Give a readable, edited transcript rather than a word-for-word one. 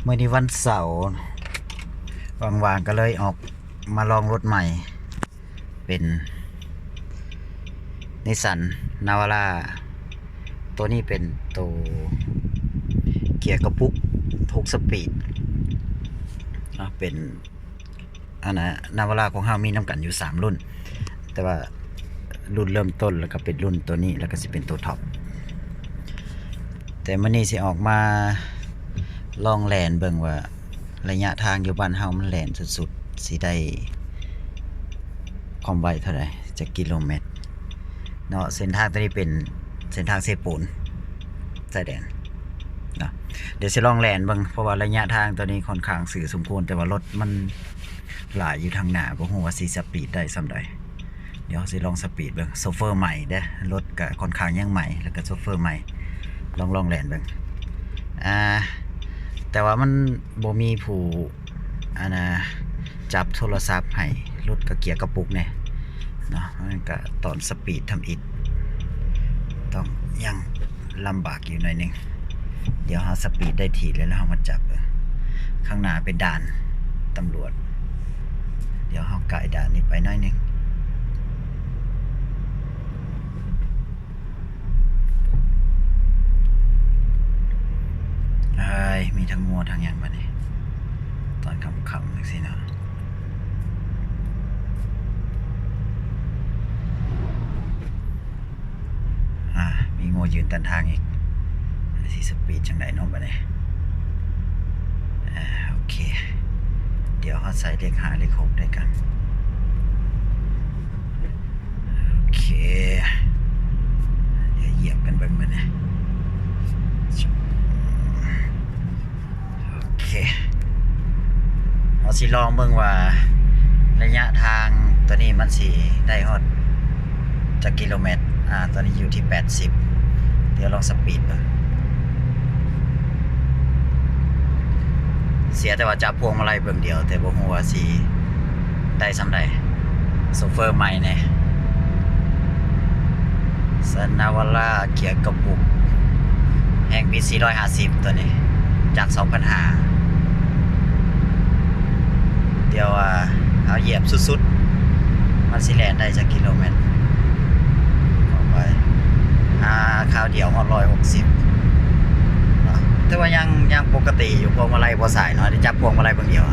เมื่อนี้วันเสาร์ว่างๆก็เลยออกมาลองรถใหม่เป็นนิสสันนาวาร่าตัวนี้เป็นตัวเกียร์กระปุก6 สปีดเป็นอันนะนาวาร่าของเฮามีน้ำกันอยู่3 รุ่นแต่ว่ารุ่นเริ่มต้นแล้วก็เป็นรุ่นตัวนี้แล้วก็สิเป็นตัวท็อปแต่มื้อนี้สิออกมาลองแล่นเบิ่งว่าระยะทางอยู่บ้านเฮามันแล่นสุดๆสิได้ความไวเท่าไหร่จะกิโลเมตรเนาะเส้นทางตัวนี้เป็นเส้นทางเซปูนชายแดนเนาะเดี๋ยวสิลองแล่นเบิ่งเพราะว่าระยะทางตัวนี้ค่อนข้างสื่อสมควรแต่ว่ารถมันหลายอยู่ทางหน้าบ่ฮู้ว่าสิสปีดได้ส่ำใดเดี๋ยวสิลองสปีดเบิ่งโซเฟอร์ใหม่เด้อรถก็ค่อนข้างยังใหม่แล้วก็โซเฟอร์ใหม่ลองแล่นเบิ่งแต่ว่ามันบ่มีผู้จับโทรศัพท์ให้รถก็เกียร์กระปุกเนี่ยเนาะมันก็ตอนสปีดทำอิฐต้องยังลำบากอยู่หน่อยนึงเดี๋ยวเราสปีดได้ทีแล้วเรามาจับข้างหน้าเป็นด่านตำรวจเดี๋ยวเราไกลด่านนี้ไปหน่อยนึงมีทั้งมัวทั้งอย่างมาเนี่ยตอนค่ำๆสิเนาะมีงัวยืนตันทางอีกสิสปีดจังไดเนาะบัดนี้โอเคเดี๋ยวเขาใส่เลข5เลข6ได้กันโอเคเดี๋ยวเหยียบกันเบิ่งบัดนี้โอเคเอาสิลองเบิ่งว่าระยะทางตัวนี้มันสิได้ฮอดจักกิโลเมตรตอนนี้อยู่ที่80เดี๋ยวลองสปีดเบิ่งเสียแต่ว่าจับพวงมาลัยเบิ่งเดียวแต่บ่ฮู้ว่าสิได้ส่ำใดโซเฟอร์ใหม่แน่ซันนาวาร่าเกียร์กระปุกแห่งปี450ตัวนี้จาก 2,500 เดี๋ยวเอาเหยียบสุดๆมันสิแล่นได้จักกิโลเมตรข้าวเดียว160แต่ว่ายังปกติอยู่พวงมาลัยบ่สายเนาะได้จับพวงมาลัยเบิ่งเดียว